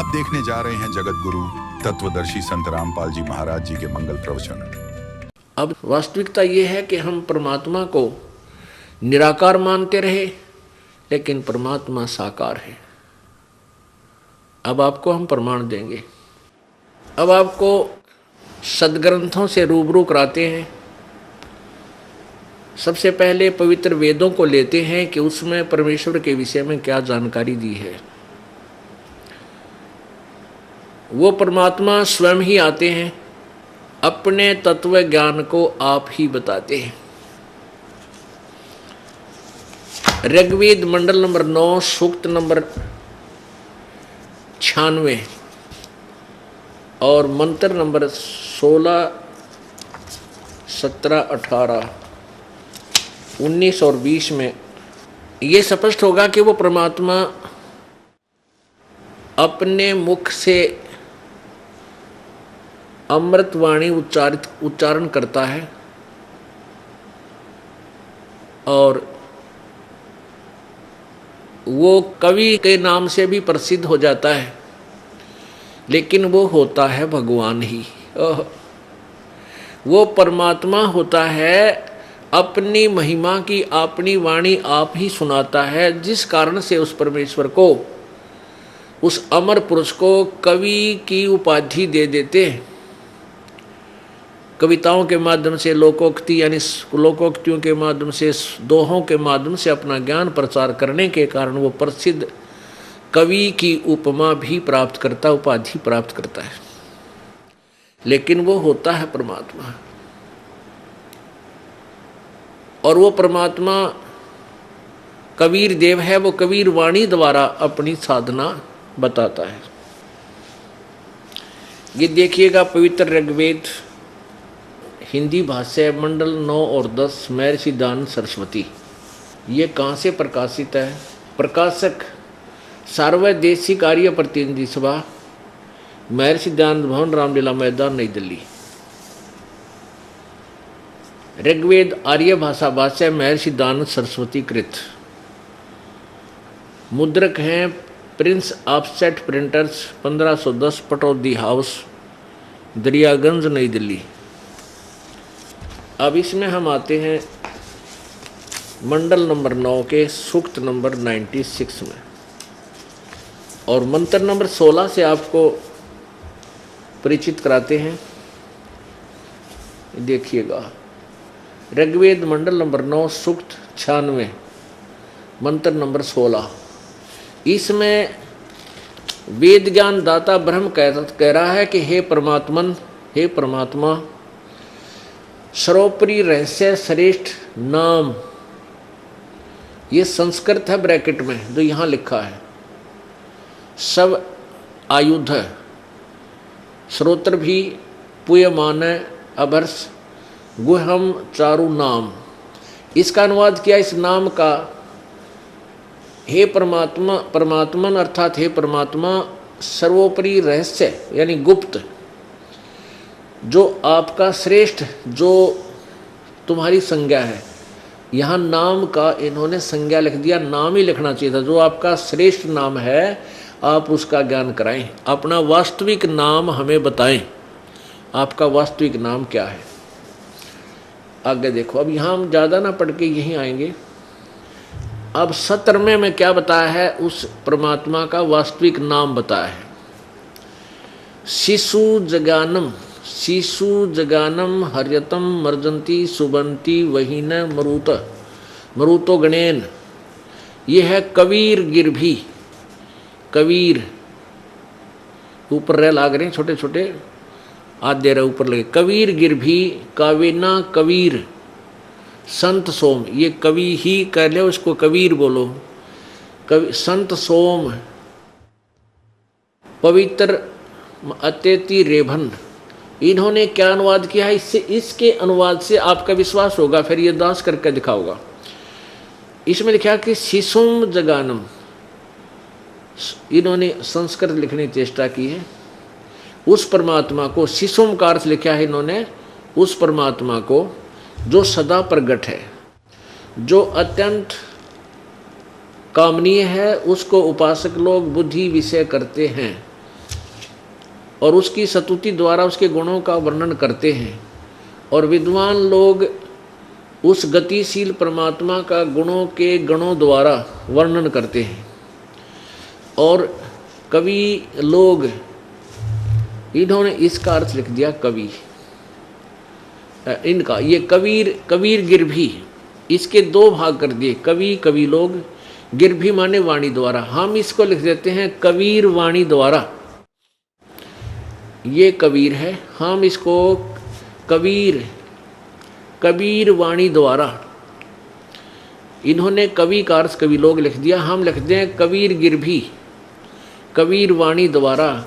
आप देखने जा रहे हैं जगत गुरु तत्वदर्शी संत रामपाल जी महाराज जी के मंगल प्रवचन। अब वास्तविकता ये है कि हम परमात्मा को निराकार मानते रहे, लेकिन परमात्मा साकार है। अब आपको हम प्रमाण देंगे। अब आपको सदग्रंथों से रूबरू कराते हैं। सबसे पहले पवित्र वेदों को लेते हैं कि उसमें परमेश्वर के विषय में क्या जानकारी दी है। वो परमात्मा स्वयं ही आते हैं, अपने तत्व ज्ञान को आप ही बताते हैं। ऋग्वेद मंडल नंबर 9 सूक्त नंबर 96 और मंत्र नंबर 16, 17, 18, 19 और 20 में ये स्पष्ट होगा कि वो परमात्मा अपने मुख से अमृतवाणी उच्चारण करता है और वो कवि के नाम से भी प्रसिद्ध हो जाता है, लेकिन वो होता है भगवान ही। वो परमात्मा होता है, अपनी महिमा की अपनी वाणी आप ही सुनाता है, जिस कारण से उस परमेश्वर को, उस अमर पुरुष को कवि की उपाधि दे देते हैं। कविताओं के माध्यम से, लोकोक्ति यानी लोकोक्तियों के माध्यम से, दोहों के माध्यम से अपना ज्ञान प्रचार करने के कारण वो प्रसिद्ध कवि की उपमा भी प्राप्त करता, उपाधि प्राप्त करता है। लेकिन वो होता है परमात्मा, और वो परमात्मा कबीर देव है। वो कबीर वाणी द्वारा अपनी साधना बताता है। ये देखिएगा पवित्र ऋग्वेद हिंदी भाष्य मंडल 9 और 10 महर्षि दयानंद सरस्वती। ये कहाँ से प्रकाशित है? प्रकाशक सार्वदेशिक आर्य प्रतिनिधि सभा, महर्षि दयानंद भवन, रामलीला मैदान, नई दिल्ली। ऋग्वेद आर्य भाषा भाष्य महर्षि दयानंद सरस्वती कृत। मुद्रक हैं Prince offset printers, 1510, Pataudi house, Daryaganj, नई दिल्ली। अब इसमें हम आते हैं मंडल नंबर 9 के सूक्त नंबर 96 में, और मंत्र नंबर 16 से आपको परिचित कराते हैं। देखिएगा ऋग्वेद मंडल नंबर 9 सूक्त 96 मंत्र नंबर 16। इसमें वेद ज्ञान दाता ब्रह्म कह रहा है कि हे परमात्मन, हे परमात्मा, सर्वोपरि रहस्य श्रेष्ठ नाम, ये संस्कृत है ब्रैकेट में जो यहाँ लिखा है, सब आयुध है, श्रोत्र भी पुयमान अभर्ष गुहम चारु नाम। इसका अनुवाद किया इस नाम का, हे परमात्मा, परमात्मन अर्थात हे परमात्मा, सर्वोपरि रहस्य यानी गुप्त, जो आपका श्रेष्ठ, जो तुम्हारी संज्ञा है। यहाँ नाम का इन्होंने संज्ञा लिख दिया, नाम ही लिखना चाहिए था। जो आपका श्रेष्ठ नाम है आप उसका ज्ञान कराएं, अपना वास्तविक नाम हमें बताएं, आपका वास्तविक नाम क्या है। आगे देखो, अब यहाँ हम ज़्यादा ना पढ़ के यहीं आएंगे। अब 17वें में क्या बताया है? उस परमात्मा का वास्तविक नाम बताया है। शिशु जगानम, शिशु जगानम हर्यतम मर्जंती सुबंती वहीन मरुत मरुतो गणेन। ये है कबीर गिरभी, कबीर ऊपर रह लाग रहे हैं छोटे छोटे, आधे रह ऊपर लगे। कबीर गिरभी कावेना कबीर संत सोम, ये कवि ही कह ले, उसको कबीर बोलो। कवि संत सोम पवित्र अत्यति रेभन। इन्होंने क्या अनुवाद किया है? इससे, इसके अनुवाद से आपका विश्वास होगा, फिर ये दास करके दिखाऊंगा। इसमें लिखा कि शिशुम जगानम, इन्होंने संस्कृत लिखने की चेष्टा की है। उस परमात्मा को शिशुम का अर्थ लिखा है इन्होंने, उस परमात्मा को जो सदा प्रगट है, जो अत्यंत कामनीय है, उसको उपासक लोग बुद्धि विषय करते हैं। और उसकी स्तुति द्वारा उसके गुणों का वर्णन करते हैं। और विद्वान लोग उस गतिशील परमात्मा का गुणों के गणों द्वारा वर्णन करते हैं। और कवि लोग, इन्होंने इसका अर्थ लिख दिया कवि। इनका ये कबीर गिरभी, इसके दो भाग कर दिए, कवि कवि लोग, गिरभी माने वाणी द्वारा। हम इसको लिख देते हैं कबीर वाणी द्वारा। ये कबीर है, हम इसको कबीर वाणी द्वारा। इन्होंने कवि का अर्थ कवि लोग लिख दिया, हम लिख दें कबीर गिरभी, कबीर वाणी द्वारा।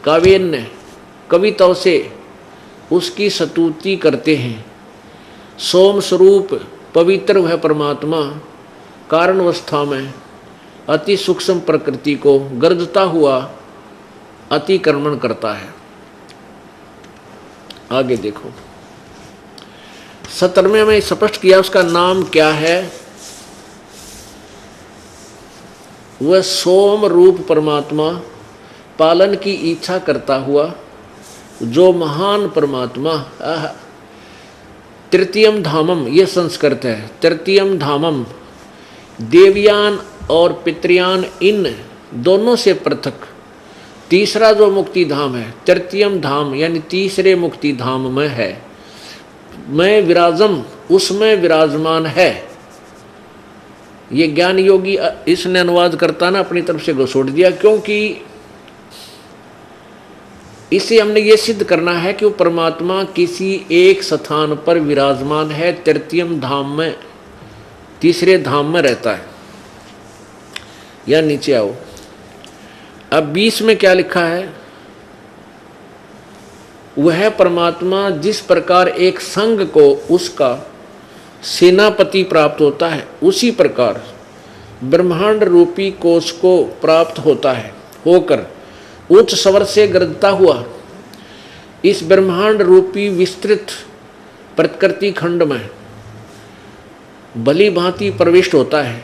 काव्यन्य कविताओं से उसकी स्तुति करते हैं। सोम स्वरूप पवित्र वह परमात्मा कारणवस्था में अति सूक्ष्म प्रकृति को गर्जता हुआ अतिक्रमण करता है। आगे देखो, 17वें में स्पष्ट किया उसका नाम क्या है। वह सोम रूप परमात्मा, पालन की इच्छा करता हुआ जो महान परमात्मा। तृतीयम धामम, ये संस्कृत है। तृतीयम धामम, देवयान और पितृयान इन दोनों से पृथक तीसरा जो मुक्ति धाम है, तृतीयम धाम यानी तीसरे मुक्ति धाम में है। मैं विराजम, उसमें विराजमान है। ये ज्ञान योगी इसने अनुवाद करता ना अपनी तरफ से घोषोड़ दिया, क्योंकि इसे हमने ये सिद्ध करना है कि वो परमात्मा किसी एक स्थान पर विराजमान है, तृतीयम धाम में, तीसरे धाम में रहता है। या नीचे आओ, अब 20 में क्या लिखा है। वह परमात्मा जिस प्रकार एक संघ को उसका सेनापति प्राप्त होता है, उसी प्रकार ब्रह्मांड रूपी कोश को प्राप्त होता है, होकर उच्च स्वर से गरजता हुआ इस ब्रह्मांड रूपी विस्तृत प्रकृति खंड में भली भांति प्रविष्ट होता है।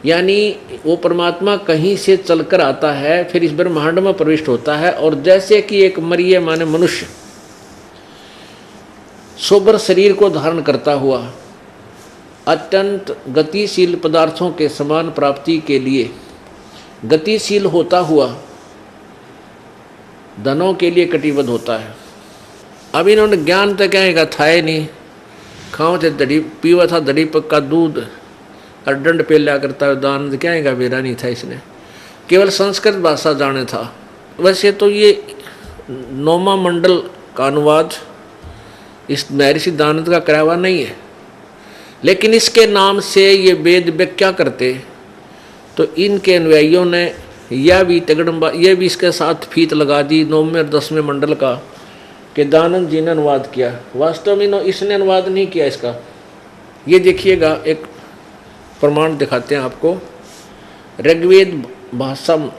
यानी वो परमात्मा कहीं से चलकर आता है, फिर इस ब्रह्मांड में प्रविष्ट होता है। और जैसे कि एक मरिय माने मनुष्य सोबर शरीर को धारण करता हुआ अत्यंत गतिशील पदार्थों के समान प्राप्ति के लिए गतिशील होता हुआ धनों के लिए कटिबद्ध होता है। अब इन्होंने ज्ञान तो क्या था ही नहीं, खाओ थे दड़ी पीवा था, दड़ी पक्का दूध और दंड पे लिया करता है, दान क्या है मेरा नहीं था। इसने केवल संस्कृत भाषा जाने था। वैसे तो ये 9वां मंडल का अनुवाद इस महर्षि दानंद का कराया हुआ नहीं है, लेकिन इसके नाम से ये वेद व्याख्या करते तो इनके अनुयायियों ने यह भी तगड़म्बा, ये भी इसके साथ फीत लगा दी 9वें और 10वें मंडल का कि दानंद जी ने अनुवाद किया। वास्तव में इसने अनुवाद नहीं किया इसका। ये देखिएगा, एक प्रमाण दिखाते हैं आपको। ऋग्वेद भाष्यम,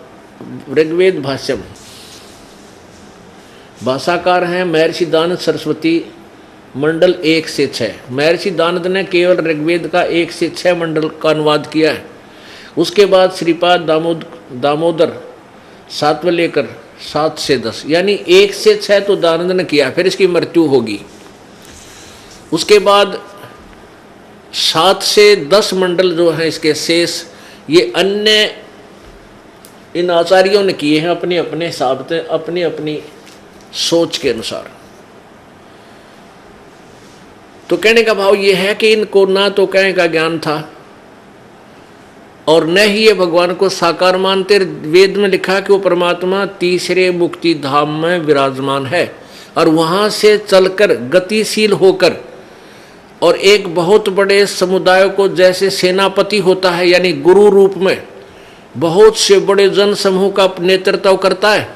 भाषाकार हैं महर्षि दानंद सरस्वती, मंडल 1 से 6। महर्षि दानंद ने केवल ऋग्वेद का 1 से 6 मंडल का अनुवाद किया है। उसके बाद श्रीपाद दामोदर 7वें लेकर 7 से 10, यानी 1 से 6 तो दानंद ने किया, फिर इसकी मृत्यु होगी। उसके बाद 7 से 10 मंडल जो हैं इसके शेष, ये अन्य इन आचार्यों ने किए हैं अपने अपने हिसाब से, अपनी अपनी सोच के अनुसार। तो कहने का भाव ये है कि इनको ना तो कहने का ज्ञान था और न ही ये भगवान को साकार मानते। वेद में लिखा कि वो परमात्मा तीसरे मुक्ति धाम में विराजमान है और वहां से चलकर गतिशील होकर और एक बहुत बड़े समुदाय को जैसे सेनापति होता है, यानी गुरु रूप में बहुत से बड़े जन समूह का नेतृत्व करता है,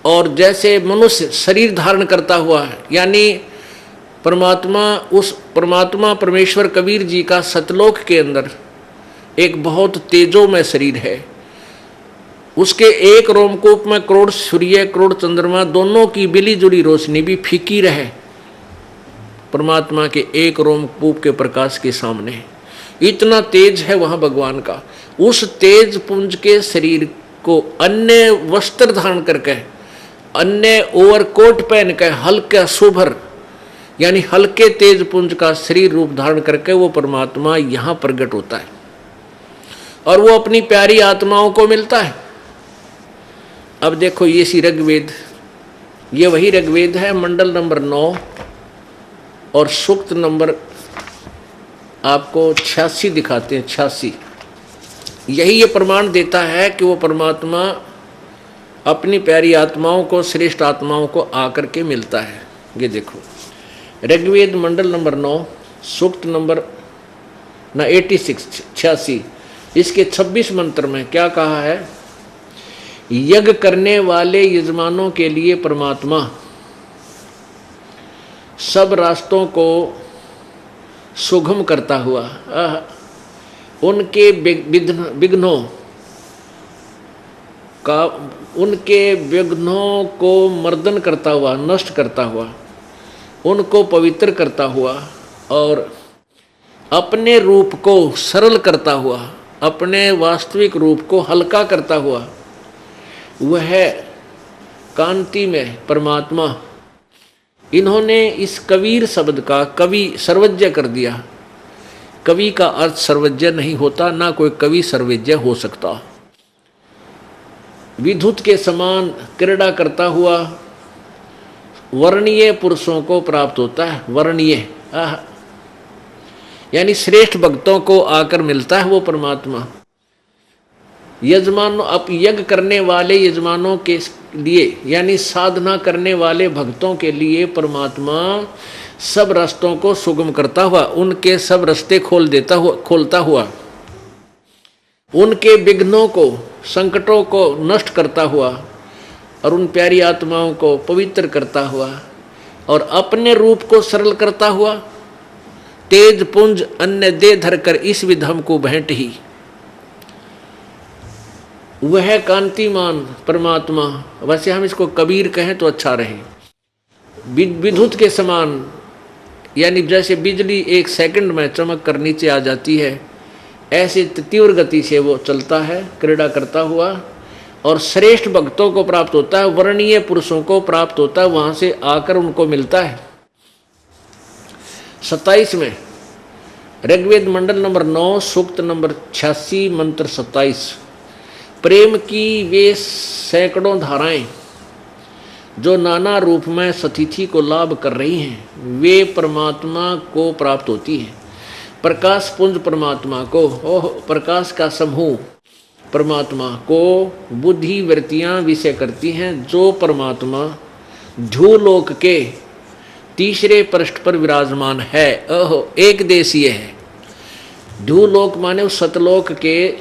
और जैसे मनुष्य शरीर धारण करता हुआ है, यानी परमात्मा परमेश्वर कबीर जी का सतलोक के अंदर एक बहुत तेजोमय शरीर है। उसके एक रोमकूप में करोड़ सूर्य करोड़ चंद्रमा दोनों की मिली जुली रोशनी भी फीकी रहे परमात्मा के एक रोमकूप के प्रकाश के सामने। इतना तेज है वहां भगवान का। उस तेज पुंज के शरीर को अन्य वस्त्र धारण करके, अन्य ओवरकोट पहन के, हल्का सुभर यानी हल्के तेज पुंज का शरीर रूप धारण करके वो परमात्मा यहां प्रकट होता है और वो अपनी प्यारी आत्माओं को मिलता है। अब देखो ये सी ऋग्वेद, ये वही ऋग्वेद है, मंडल नंबर 9 और सूक्त नंबर आपको 86 दिखाते हैं। 86 यही ये प्रमाण देता है कि वो परमात्मा अपनी प्यारी आत्माओं को, श्रेष्ठ आत्माओं को आकर के मिलता है। ये देखो ऋग्वेद मंडल नंबर 9 सूक्त नंबर 86 इसके 26 मंत्र में क्या कहा है? यज्ञ करने वाले यजमानों के लिए परमात्मा सब रास्तों को सुगम करता हुआ, उनके विघ्नों को मर्दन करता हुआ, नष्ट करता हुआ, उनको पवित्र करता हुआ और अपने रूप को सरल करता हुआ, अपने वास्तविक रूप को हल्का करता हुआ, वह कांति में परमात्मा। इन्होंने इस कबीर शब्द का कवि सर्वज्ञ कर दिया। कवि का अर्थ सर्वज्ञ नहीं होता, ना कोई कवि सर्वज्ञ हो सकता। विद्युत के समान क्रीड़ा करता हुआ वर्णीय पुरुषों को प्राप्त होता है। वर्णीय यानी श्रेष्ठ भक्तों को आकर मिलता है वो परमात्मा। यजमानों, अब यज्ञ करने वाले यजमानों के लिए यानी साधना करने वाले भक्तों के लिए परमात्मा सब रास्तों को सुगम करता हुआ, उनके सब रास्ते खोलता हुआ, उनके विघ्नों को, संकटों को नष्ट करता हुआ और उन प्यारी आत्माओं को पवित्र करता हुआ और अपने रूप को सरल करता हुआ, तेज पुंज अन्य दे धरकर इस विधम को भेंट ही। वह कांतिमान परमात्मा, वैसे हम इसको कबीर कहें तो अच्छा रहे, विद्युत के समान यानी जैसे बिजली एक सेकंड में चमक कर नीचे आ जाती है, ऐसे तीव्र गति से वो चलता है, क्रीड़ा करता हुआ और श्रेष्ठ भक्तों को प्राप्त होता है, वर्णीय पुरुषों को प्राप्त होता है, वहां से आकर उनको मिलता है। 27 में ऋग्वेद मंडल नंबर 9 सूक्त नंबर 86 मंत्र 27। प्रेम की वे सैकड़ों धाराएं जो नाना रूप में सतिथि को लाभ कर रही हैं, वे परमात्मा को प्राप्त होती हैं। प्रकाश पुंज परमात्मा को, प्रकाश का समूह परमात्मा को बुद्धि वृत्तियां विषय करती हैं, जो परमात्मा ध्रुवलोक के तीसरे पृष्ठ पर विराजमान है। एक देशीय है। ध्रुवलोक माने उस सतलोक के,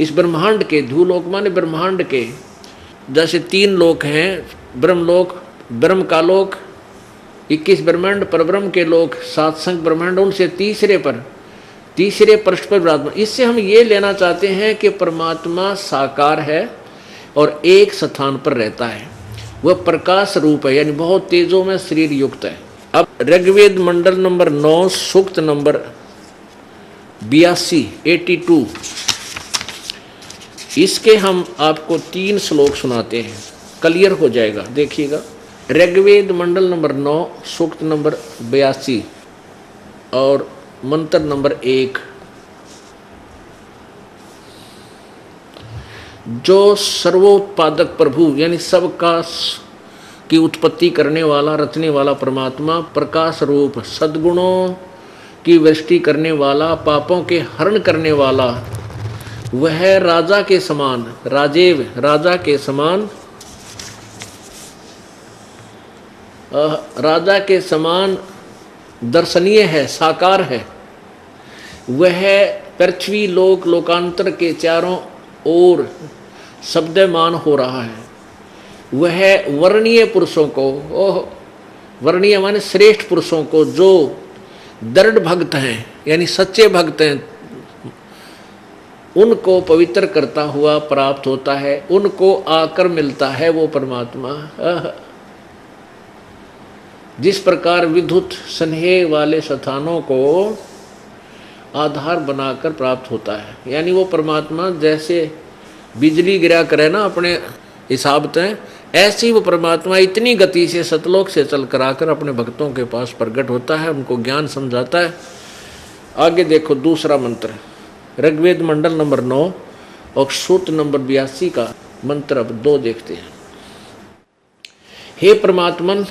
इस ब्रह्मांड के, ध्रुवलोक माने ब्रह्मांड के, जैसे 3 लोक हैं, ब्रह्मलोक, ब्रह्म का लोक, 21 ब्रह्मांड, परब्रह्म के लोक, 7 संख्य ब्रह्मांड, उनसे तीसरे पृष्ठ पर विराजमान। इससे हम ये लेना चाहते हैं कि परमात्मा साकार है और एक स्थान पर रहता है, वह प्रकाश रूप है, यानी बहुत तेजों में शरीर युक्त है। अब ऋग्वेद मंडल नंबर 9 सूक्त नंबर 82 इसके हम आपको 3 श्लोक सुनाते हैं, क्लियर हो जाएगा। देखिएगा, ऋग्वेद मंडल नंबर 9 सूक्त नंबर 82 और मंत्र नंबर 1। जो सर्वोत्पादक प्रभु यानी सबका की उत्पत्ति करने वाला, रचने वाला परमात्मा, प्रकाश रूप, सद्गुणों की वृष्टि करने वाला, पापों के हरण करने वाला, वह राजा के समान, राजेव राजा के समान, राजा के समान दर्शनीय है, साकार है। वह पृथ्वी लोक लोकांतर के चारों ओर शब्दमान हो रहा है। वह वर्णीय पुरुषों को, वर्णीय माने श्रेष्ठ पुरुषों को, जो दृढ़ भक्त हैं यानी सच्चे भक्त हैं, उनको पवित्र करता हुआ प्राप्त होता है, उनको आकर मिलता है वो परमात्मा। जिस प्रकार विद्युत स्नेह वाले स्थानों को आधार बनाकर प्राप्त होता है। यानी वो परमात्मा जैसे बिजली गिरा करे ना अपने हिसाब से, ऐसे ही वो परमात्मा इतनी गति से सतलोक से चल कर आकर अपने भक्तों के पास प्रकट होता है, उनको ज्ञान समझाता है। आगे देखो दूसरा मंत्र, ऋग्वेद मंडल नंबर 9 और सूक्त नंबर 82 का मंत्र अब 2 देखते हैं। हे परमात्मन,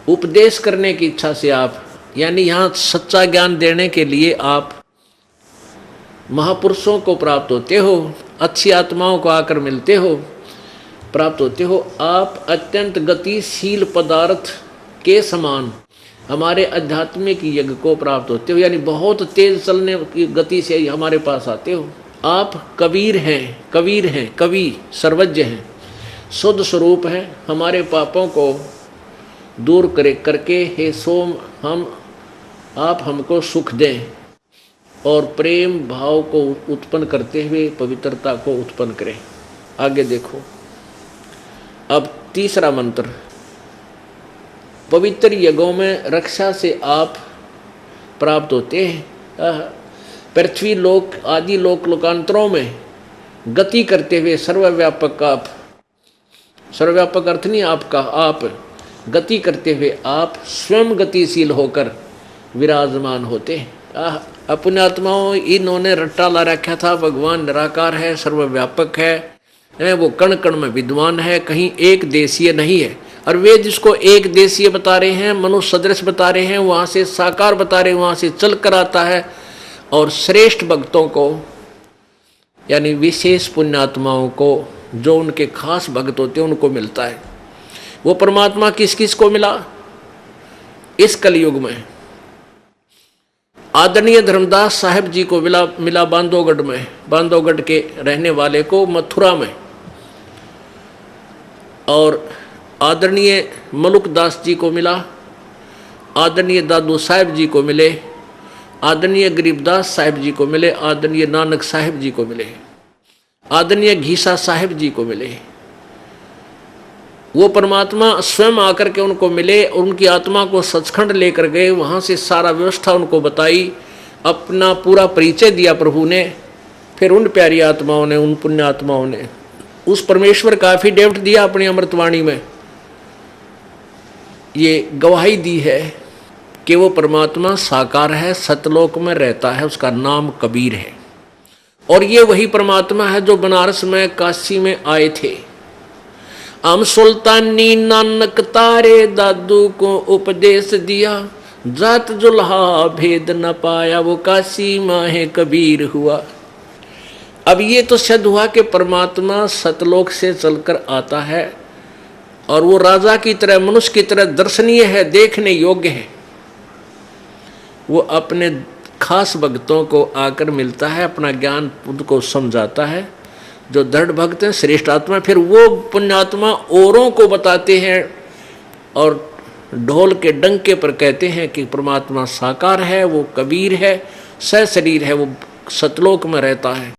उपदेश करने की इच्छा से आप, यानी यहाँ सच्चा ज्ञान देने के लिए आप महापुरुषों को प्राप्त होते हो, अच्छी आत्माओं को आकर मिलते हो, प्राप्त होते हो। आप अत्यंत गतिशील पदार्थ के समान हमारे आध्यात्मिक यज्ञ को प्राप्त होते हो, यानी बहुत तेज चलने की गति से हमारे पास आते हो। आप कबीर हैं, कवि सर्वज्ञ हैं, शुद्ध स्वरूप हैं। हमारे पापों को दूर करके हे सोम आप हमको सुख दें और प्रेम भाव को उत्पन्न करते हुए पवित्रता को उत्पन्न करें। आगे देखो अब तीसरा मंत्र, पवित्र यज्ञों में रक्षा से आप प्राप्त होते हैं। पृथ्वी लोक आदि लोकांतरों में गति करते हुए सर्वव्यापक आप, सर्वव्यापक अर्थ नहीं आपका, आप गति करते हुए आप स्वयं गतिशील होकर विराजमान होते हैं। अपने आत्माओं इन्होंने रट्टा ला रखा था, भगवान निराकार है, सर्वव्यापक है, वो कण कण में विद्वान है, कहीं एक देशीय नहीं है। और वे जिसको एक देशीय बता रहे हैं, मनुष्य सदृश बता रहे हैं, वहाँ से साकार बता रहे हैं, वहाँ से चल कर आता है और श्रेष्ठ भक्तों को, यानी विशेष पुण्यात्माओं को, जो उनके खास भक्त होते हैं उनको मिलता है। वो परमात्मा किस किस को मिला इस कलयुग में? आदरणीय धर्मदास साहब जी को मिला बांधवगढ़ में, बांधवगढ़ के रहने वाले को मथुरा में, और आदरणीय मलुकदास जी को मिला, आदरणीय दादू साहब जी को मिले, आदरणीय गरीबदास साहब जी को मिले, आदरणीय नानक साहब जी को मिले, आदरणीय घीसा साहब जी को मिले। वो परमात्मा स्वयं आकर के उनको मिले और उनकी आत्मा को सचखंड लेकर गए, वहाँ से सारा व्यवस्था उनको बताई, अपना पूरा परिचय दिया प्रभु ने। फिर उन प्यारी आत्माओं ने, उन पुण्य आत्माओं ने उस परमेश्वर का एफिडेविट दिया अपनी अमृतवाणी में, ये गवाही दी है कि वो परमात्मा साकार है, सतलोक में रहता है, उसका नाम कबीर है। और ये वही परमात्मा है जो बनारस में, काशी में आए थे। हम सुल्तानी नानक तारे दादू को उपदेश दिया, जात जुल्हा भेद न पाया, वो काशी माहे कबीर हुआ। अब ये तो सिद्ध हुआ कि परमात्मा सतलोक से चलकर आता है और वो राजा की तरह, मनुष्य की तरह दर्शनीय है, देखने योग्य है। वो अपने खास भक्तों को आकर मिलता है, अपना ज्ञान उनको समझाता है। जो दृढ़ भक्त हैं, श्रेष्ठ आत्मा, फिर वो पुण्यात्मा औरों को बताते हैं और ढोल के डंके पर कहते हैं कि परमात्मा साकार है, वो कबीर है, सशरीर है, वो सतलोक में रहता है।